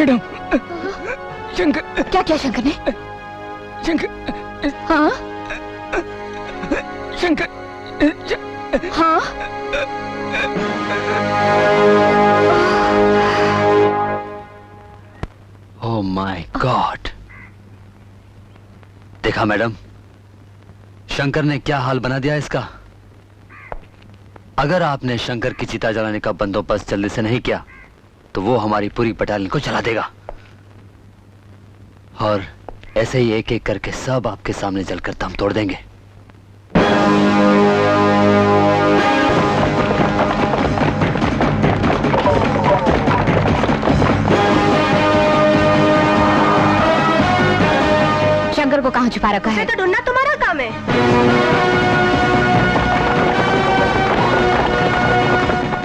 Madam, Shankar. क्या किया शंकर ने? शंकर। हाँ शंकर। हाँ। Oh my God. देखा मैडम, शंकर ने क्या हाल बना दिया इसका। अगर आपने शंकर की चिता जलाने का बंदोबस्त जल्दी से नहीं किया तो वो हमारी पूरी बटालियन को जला देगा, और ऐसे ही एक एक करके सब आपके सामने जलकर दम तोड़ देंगे। शंकर को कहाँ छुपा रखा है? तो ढूंढना तुम्हारा काम है।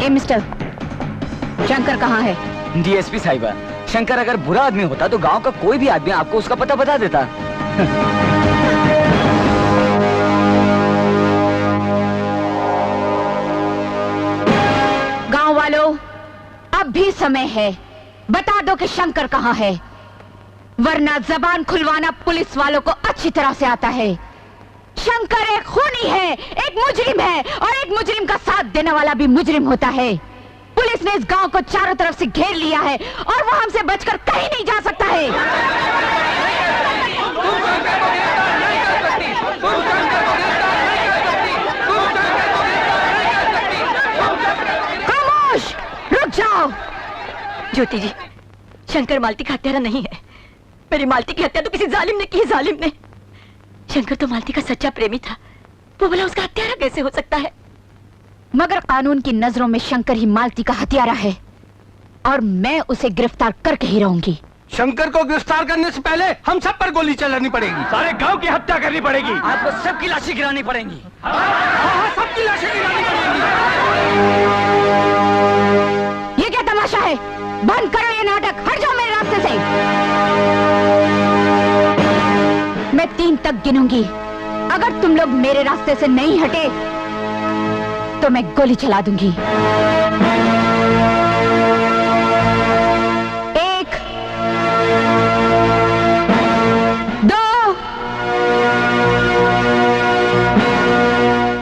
ए मिस्टर, शंकर कहाँ है? डीएसपी साहिबा, शंकर अगर बुरा आदमी होता तो गांव का कोई भी आदमी आपको उसका पता बता देता। गांव वालों, अब भी समय है, बता दो कि शंकर कहाँ है, वरना जबान खुलवाना पुलिस वालों को अच्छी तरह से आता है। शंकर एक खूनी है, एक मुजरिम है, और एक मुजरिम का साथ देने वाला भी मुजरिम होता है। पुलिस ने इस गांव को चारों तरफ से घेर लिया है और वो हमसे बचकर कहीं नहीं जा सकता है। खामोश, रुक जाओ। ज्योति जी, शंकर मालती का हत्यारा नहीं है। मेरी मालती की हत्या तो किसी जालिम ने की, जालिम ने। शंकर तो मालती का सच्चा प्रेमी था, वो भला उसका हत्यारा कैसे हो सकता है? मगर कानून की नजरों में शंकर ही मालती का हत्यारा है, और मैं उसे गिरफ्तार करके ही रहूंगी। शंकर को गिरफ्तार करने से पहले हम सब पर गोली चलानी पड़ेगी, सारे गांव की हत्या करनी पड़ेगी, आपको सबकी लाशें गिरानी पड़ेंगी। सबकी लाशें गिरानी पड़ेंगी। ये क्या तमाशा है? बंद करो ये नाटक, हट जाओ मेरे रास्ते से। मैं 3 तक गिनूंगी, अगर तुम लोग मेरे रास्ते से नहीं हटे तो मैं गोली चला दूंगी। 1, 2,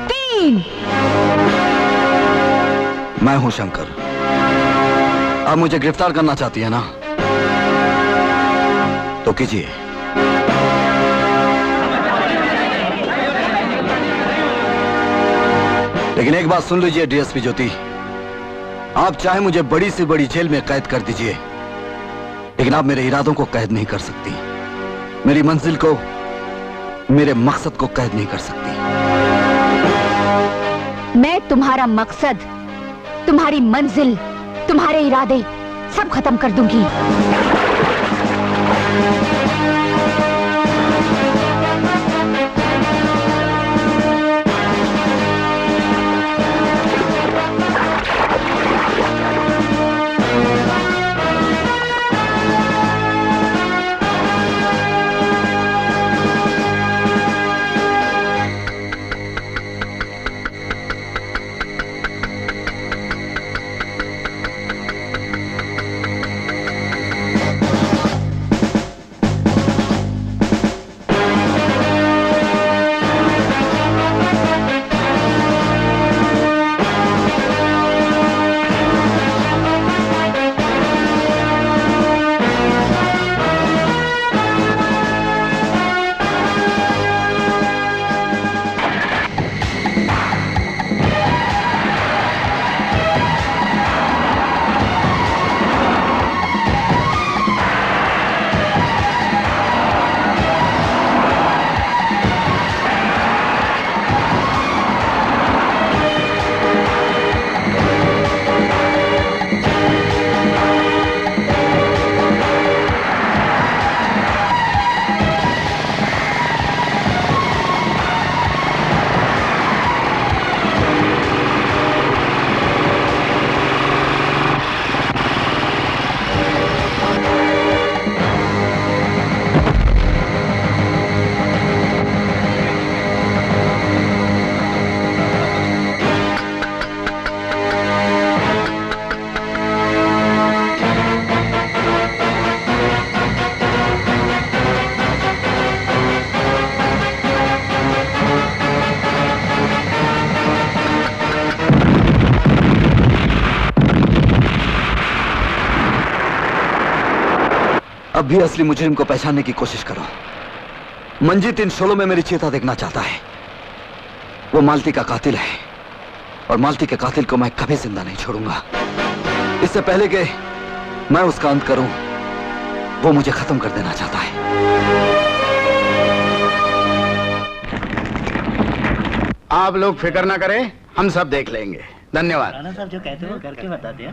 3। मैं हूं शंकर। आप मुझे गिरफ्तार करना चाहती है ना, तो कीजिए। लेकिन एक बात सुन लीजिए डीएसपी ज्योति, आप चाहे मुझे बड़ी से बड़ी जेल में कैद कर दीजिए, लेकिन आप मेरे इरादों को कैद नहीं कर सकती, मेरी मंजिल को, मेरे मकसद को कैद नहीं कर सकती। मैं तुम्हारा मकसद, तुम्हारी मंजिल, तुम्हारे इरादे सब खत्म कर दूंगी। अब भी असली मुजरिम को पहचानने की कोशिश करो। मंजीत इन शोलों में मेरी चेता देखना चाहता है। वो मालती का कातिल है और मालती के कातिल को मैं कभी जिंदा नहीं छोड़ूंगा। इससे पहले कि मैं उसका अंत करूं, वो मुझे खत्म कर देना चाहता है। आप लोग फिक्र ना करें, हम सब देख लेंगे। धन्यवाद। राणा साहब जो कहते हैं वो करके बताते हैं।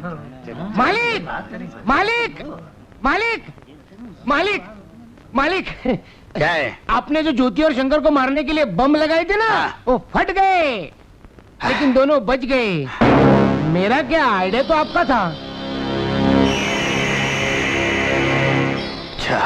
मालिक मालिक मालिक मालिक मालिक क्या है? आपने जो ज्योति और शंकर को मारने के लिए बम लगाए थे ना, वो फट गए, लेकिन दोनों बच गए। मेरा क्या आइडिया तो आपका था। अच्छा,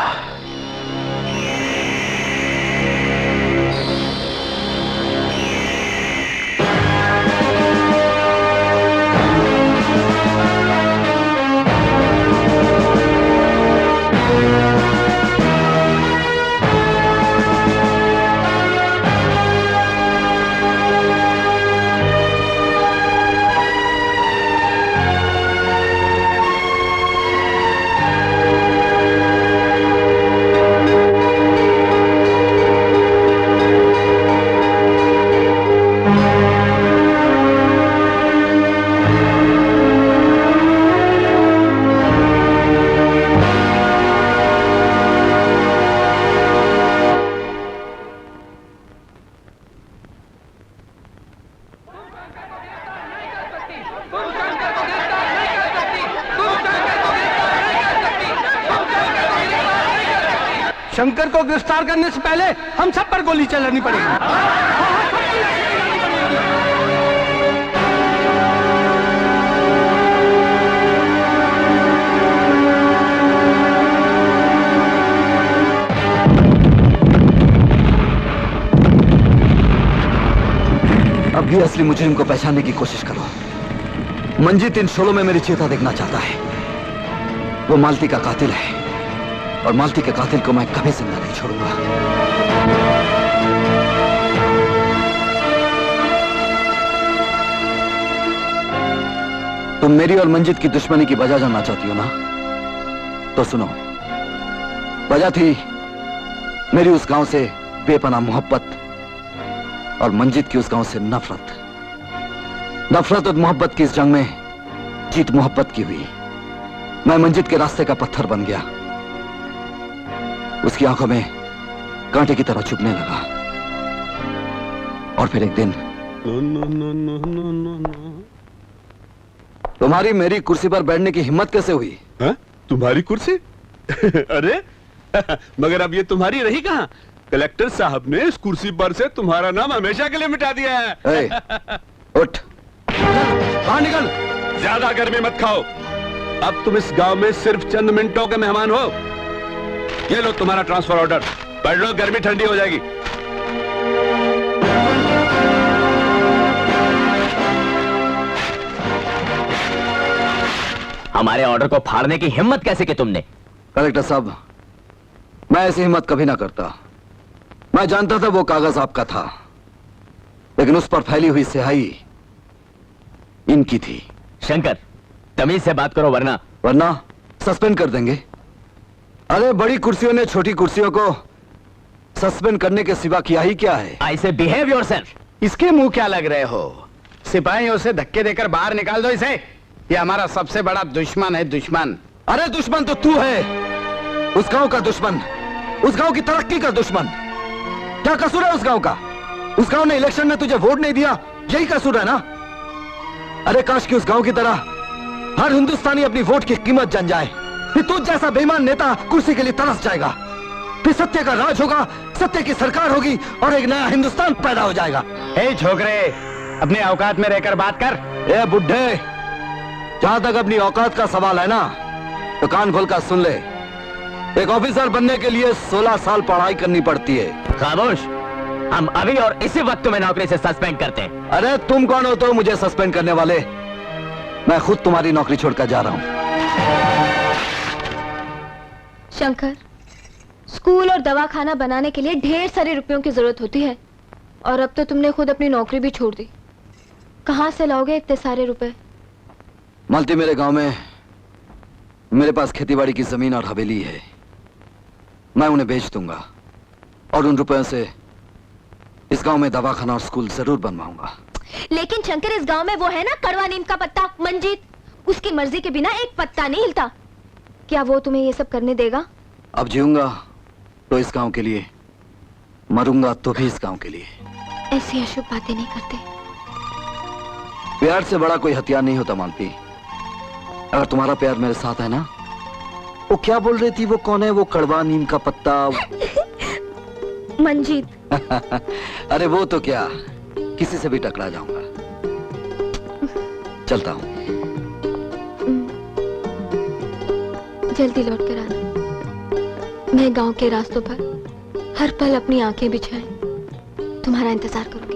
शंकर को गिरफ्तार करने से पहले हम सब पर गोली चलानी पड़ेगी। अब भी असली मुजरिम को पहचानने की कोशिश करो। मंजीत इन शोलों में मेरी चेता देखना चाहता है। वो मालती का कातिल है और मालती के कातिल को मैं कभी जिंदा नहीं छोड़ूंगा। तुम मेरी और मंजीत की दुश्मनी की वजह जानना चाहती हो ना? तो सुनो। वजह थी मेरी उस गांव से बेपनाह मोहब्बत और मंजीत की उस गांव से नफरत। नफरत और मोहब्बत की इस जंग में जीत मोहब्बत की हुई। मैं मंजीत के रास्ते का पत्थर बन गया। उसकी आंखों में कांटे की तरह चुभने लगा और फिर एक दिन तुम्हारी मेरी कुर्सी पर बैठने की हिम्मत कैसे हुई? हाँ? तुम्हारी कुर्सी? अरे मगर अब ये तुम्हारी रही कहाँ? कलेक्टर साहब ने इस कुर्सी पर से तुम्हारा नाम हमेशा के लिए मिटा दिया है। उठ, बाहर निकल। ज्यादा गर्मी मत खाओ। अब तुम इस गांव में सिर्फ चंद मिनटों के मेहमान हो। ये लो तुम्हारा ट्रांसफर ऑर्डर, पढ़ लो, गर्मी ठंडी हो जाएगी। हमारे ऑर्डर को फाड़ने की हिम्मत कैसे की तुमने? कलेक्टर साहब, मैं ऐसी हिम्मत कभी ना करता। मैं जानता था वो कागज आपका था, लेकिन उस पर फैली हुई स्याही इनकी थी। शंकर, तमीज से बात करो वरना सस्पेंड कर देंगे। अरे बड़ी कुर्सियों ने छोटी कुर्सियों को सस्पेंड करने के सिवा किया ही क्या है? आई से बिहेव योरसेल्फ। इसके मुंह क्या लग रहे हो? सिपाहियों से धक्के देकर बाहर निकाल दो इसे। ये हमारा सबसे बड़ा दुश्मन है, दुश्मन। अरे दुश्मन तो तू है, उस गांव का दुश्मन, उस गांव की तरक्की का दुश्मन। क्या कसूर है उस गांव का? उस गांव ने इलेक्शन में तुझे वोट नहीं दिया, यही कसूर है ना? अरे काश कि उस गांव की तरह हर हिंदुस्तानी अपनी वोट की कीमत जान जाए। फिर तुझ जैसा बेईमान नेता कुर्सी के लिए तरस जाएगा। फिर सत्य का राज होगा, सत्य की सरकार होगी और एक नया हिंदुस्तान पैदा हो जाएगा। ए छोकरे, अपने औकात में रहकर बात कर। ए बुड्ढे, जहां तक अपनी औकात का सवाल है ना, तो कान खोलकर सुन ले। एक ऑफिसर बनने के लिए 16 साल पढ़ाई करनी पड़ती है। खामोश, हम अभी और इसी वक्त तुम्हें नौकरी से सस्पेंड करते हैं। अरे तुम कौन हो तो मुझे सस्पेंड करने वाले? मैं खुद तुम्हारी नौकरी छोड़कर जा रहा हूं। शंकर, स्कूल और दवाखाना बनाने के लिए ढेर सारे रुपयों की जरूरत होती है, और अब तो तुमने खुद अपनी नौकरी भी छोड़ दी। कहां से लाओगे इतने सारे रुपए? मालती, मेरे गांव में मेरे पास खेतीबाड़ी की जमीन और हवेली है। मैं उन्हें बेच दूंगा और उन रुपयों से इस गांव में दवाखाना और स्कूल जरूर बनवाऊंगा। लेकिन शंकर, इस गांव में वो है ना कड़वा नीम का पत्ता मंजीत, उसकी मर्जी के बिना एक पत्ता नहीं हिलता। क्या वो तुम्हें ये सब करने देगा? अब जीऊंगा तो इस गांव के लिए, मरूंगा तो भी इस गांव के लिए। ऐसी अशुभ बातें नहीं करते। प्यार से बड़ा कोई हथियार नहीं होता मालती। अगर तुम्हारा प्यार मेरे साथ है ना, वो क्या बोल रही थी, वो कौन है वो कड़वा नीम का पत्ता? मंजीत। अरे वो तो क्या, किसी से भी टकरा जाऊंगा। चलता हूं। जल्दी लौट कर आना। मैं गांव के रास्तों पर हर पल अपनी आंखें बिछाए तुम्हारा इंतजार करूंगी।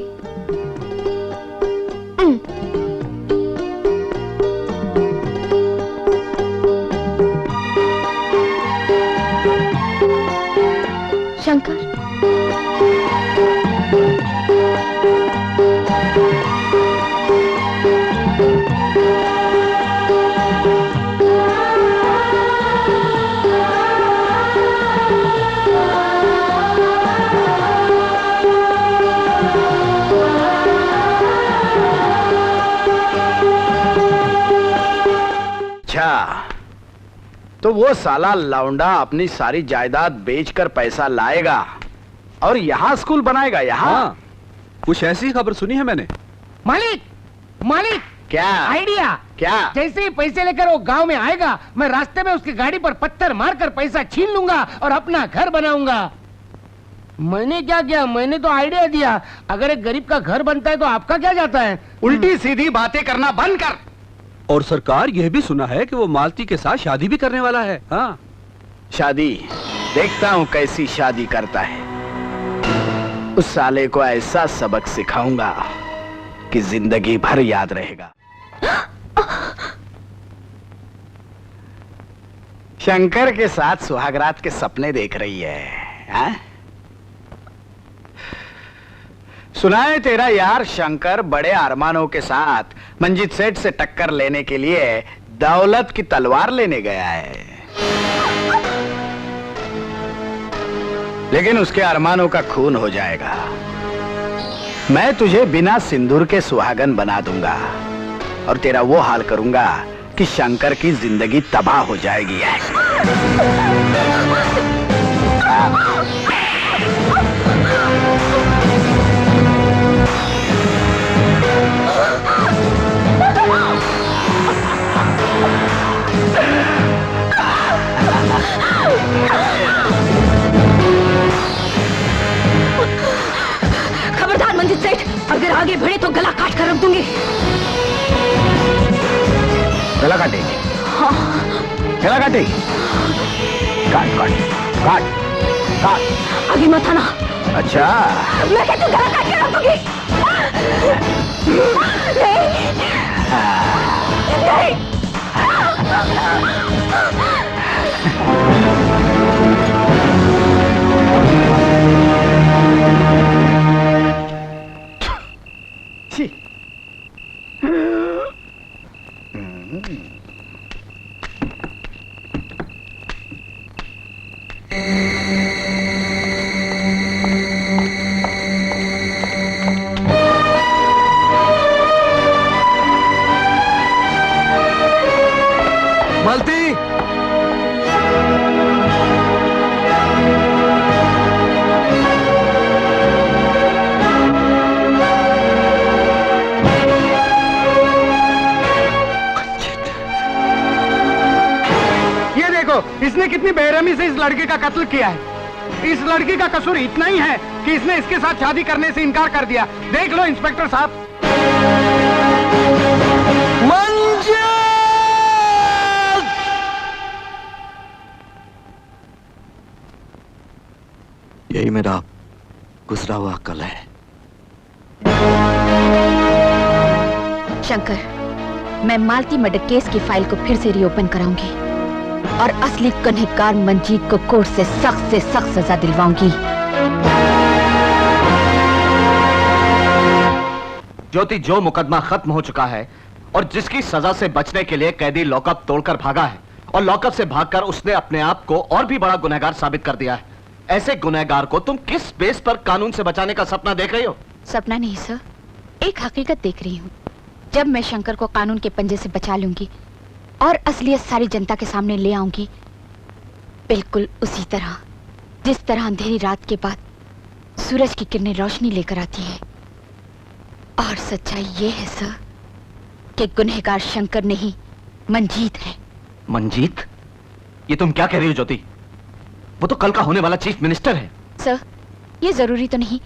शंकर, तो वो साला लौंडा अपनी सारी जायदाद बेचकर पैसा लाएगा और यहाँ स्कूल बनाएगा। यहाँ हाँ, कुछ ऐसी खबर सुनी है मैंने। मालिक, मालिक, क्या आइडिया? क्या? जैसे ही पैसे लेकर वो गांव में आएगा, मैं रास्ते में उसकी गाड़ी पर पत्थर मारकर पैसा छीन लूंगा और अपना घर बनाऊंगा। मैंने क्या किया? मैंने तो आइडिया दिया। अगर एक गरीब का घर बनता है तो आपका क्या जाता है? उल्टी सीधी बातें करना बंद कर। और सरकार यह भी सुना है कि वो मालती के साथ शादी भी करने वाला है। हाँ, शादी देखता हूँ कैसी शादी करता है। उस साले को ऐसा सबक सिखाऊंगा कि जिंदगी भर याद रहेगा। शंकर के साथ सुहागरात के सपने देख रही है, हाँ? सुना है तेरा यार शंकर बड़े अरमानों के साथ मंजीत सेठ से टक्कर लेने के लिए दौलत की तलवार लेने गया है, लेकिन उसके अरमानों का खून हो जाएगा। मैं तुझे बिना सिंदूर के सुहागन बना दूंगा और तेरा वो हाल करूंगा कि शंकर की जिंदगी तबाह हो जाएगी। खबरदार मंजीत सेठ, अगर आगे बढ़े तो गला काट कर रख दूंगी। गला काटेगी? हाँ। गला काटेगी? काट काट काट काट। आगे मत आना। अच्छा, मैं कहती हूँ गला काट के रख दूंगी। नहीं, नहीं। मालती, ये देखो इसने कितनी बेरहमी से इस लड़के का कत्ल किया है। इस लड़की का कसूर इतना ही है कि इसने इसके साथ शादी करने से इनकार कर दिया। देख लो इंस्पेक्टर साहब। यही मेरा गुजरा हुआ कल है। शंकर, मैं मालती मर्डर केस की फाइल को फिर से रीओपन कराऊंगी और असली गुनहगार मंजीत को कोर्ट से सख्त सजा दिलवाऊंगी। ज्योति, जो मुकदमा खत्म हो चुका है और जिसकी सजा से बचने के लिए कैदी लॉकअप तोड़कर भागा है, और लॉकअप से भागकर उसने अपने आप को और भी बड़ा गुनहगार साबित कर दिया है। ऐसे गुनहगार को तुम किस बेस पर कानून से बचाने का सपना देख रही हो? सपना नहीं सर, एक हकीकत देख रही हूँ। जब मैं शंकर को कानून के पंजे से बचा लूंगी और असलियत सारी जनता के सामने ले आऊंगी, बिल्कुल उसी तरह जिस तरह अंधेरी रात के बाद सूरज की किरणें रोशनी लेकर आती है। और सच्चाई ये है सर कि गुनहगार शंकर नहीं मंजीत है। मंजीत? ये तुम क्या कह रही हो ज्योति? वो तो कल का होने वाला चीफ मिनिस्टर है। सर, ये जरूरी तो नहीं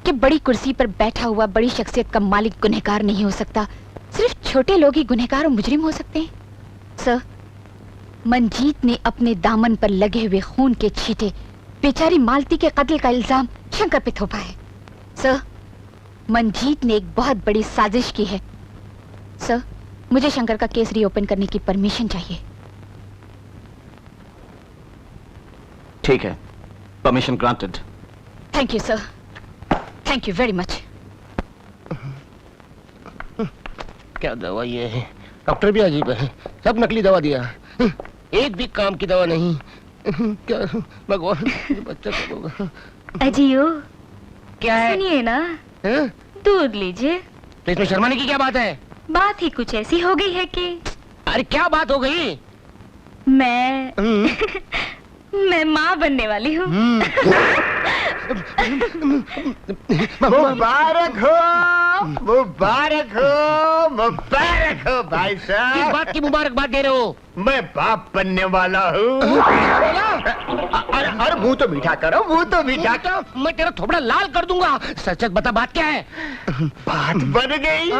कि बड़ी कुर्सी पर बैठा हुआ बड़ी शख्सियत का मालिक गुनहगार नहीं हो सकता। सिर्फ छोटे लोग ही गुनहगार और मुजरिम हो सकते हैं। सर, मंजीत ने अपने दामन पर लगे हुए खून के छींटे बेचारी मालती के कत्ल का इल्जाम शंकर पे थोपा है। सर, मंजीत ने एक बहुत बड़ी साजिश की है। सर, मुझे शंकर का केस रीओपन करने की परमिशन चाहिए। ठीक है, permission granted. Thank you sir, thank you very much. क्या दवा ये है? डॉक्टर भी अजीब है, सब नकली दवा दिया, एक भी काम की दवा नहीं। क्या भगवान, बच्चा कब होगा? अजियो, क्या है? सुनिए ना, हैं? दूध लीजिए। तो इसमें शर्माने की क्या बात है? बात ही कुछ ऐसी हो गई है कि अरे क्या बात हो गई? मैं मैं माँ बनने वाली हूँ। मुबारक हो, मुबारक हो, मुबारक हो भाई किस साहब। बात की मुबारकबाद दे रहे हो? मैं बाप बनने वाला हूँ। अरे मुंह तो मीठा करो, मुंह तो मीठा करो। मैं तेरा थोबड़ा लाल कर दूंगा। सच सच बता, बात क्या है? बात बन गई,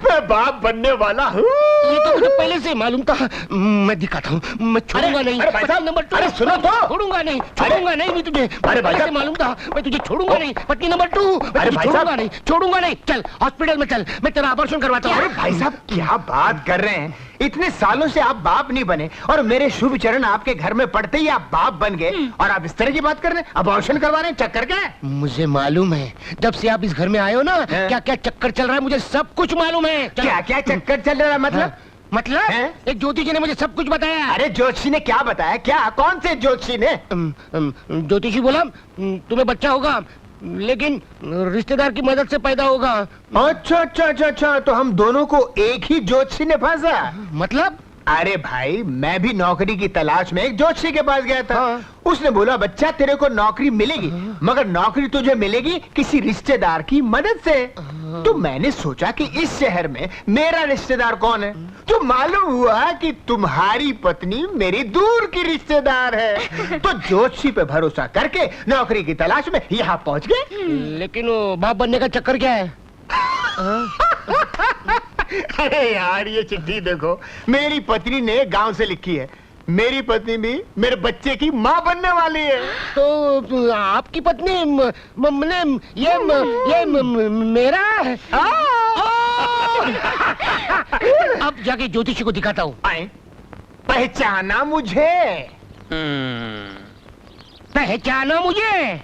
मैं बाप बनने वाला हूँ। ये तो मुझे पहले से मालूम था। मैं दिखाता हूँ, मैं छोड़ूंगा नहीं। अरे भाई साहब, नंबर 2, अरे सुनो तो। छोड़ूंगा नहीं, छोड़ूंगा नहीं मैं तुझे। अरे भाई पहले से साहब, मालूम था, मैं तुझे छोड़ूंगा नहीं। पत्नी नंबर 2, अरे भाई छोड़ूंगा साहब, नहीं, छोड़ूंगा नहीं। चल हॉस्पिटल में चल, मैं तेरा ऑपरेशन करवाता हूँ। अरे भाई साहब, क्या बात कर रहे हैं? इतने सालों से आप बाप नहीं बने और मेरे शुभ चरण आपके घर में पड़ते ही आप बाप बन गए और आप इस तरह की बात कर रहे हैं? अबॉर्शन करवा रहे हैं? चक्कर क्या है? मुझे मालूम है, जब से आप इस घर में आए हो ना, क्या क्या चक्कर चल रहा है मुझे सब कुछ मालूम है। क्या क्या चक्कर चल रहा है? मतलब मतलब हैं? एक ज्योति जी ने मुझे सब कुछ बताया। अरे ज्योतिषी ने क्या बताया? क्या? कौन से ज्योतिषी ने? ज्योतिषी बोला तुम्हें बच्चा होगा, लेकिन रिश्तेदार की मदद से पैदा होगा। अच्छा अच्छा अच्छा अच्छा, तो हम दोनों को एक ही ज्योतिषी ने फंसा। मतलब? अरे भाई, मैं भी नौकरी की तलाश में एक ज्योतिषी के पास गया था। उसने बोला बच्चा तेरे को नौकरी मिलेगी, मगर नौकरी तुझे मिलेगी किसी रिश्तेदार की मदद से। तो मैंने सोचा कि इस शहर में मेरा रिश्तेदार कौन है, तो मालूम हुआ कि तुम्हारी पत्नी मेरी दूर की रिश्तेदार है। तो ज्योतिषी पे भरोसा करके नौकरी की तलाश में यहाँ पहुँच गए। लेकिन वो बाप बनने का चक्कर क्या है? अरे यार, ये चिट्ठी देखो, मेरी पत्नी ने गांव से लिखी है। मेरी पत्नी भी मेरे बच्चे की माँ बनने वाली है। तो आपकी पत्नी ये मेरा है। अब जाके ज्योतिषी को दिखाता हूँ। पहचाना मुझे? पहचाना मुझे?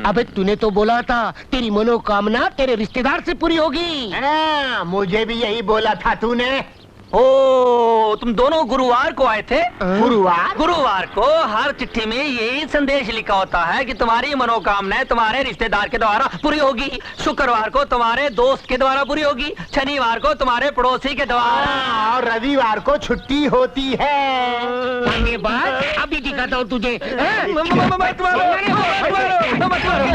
अबे तूने तो बोला था तेरी मनोकामना तेरे रिश्तेदार से पूरी होगी। मुझे भी यही बोला था तूने। ओ, तुम दोनों गुरुवार को आए थे? गुरुवार? गुरुवार को हर चिट्ठी में यही संदेश लिखा होता है कि तुम्हारी मनोकामनाएं तुम्हारे रिश्तेदार के द्वारा पूरी होगी। शुक्रवार को तुम्हारे दोस्त के द्वारा पूरी होगी, शनिवार को तुम्हारे पड़ोसी के द्वारा, और रविवार को छुट्टी होती है। धन्यवाद, अभी दिखाता हूँ तुझे। मत मारो, मत मारो, मत मारो।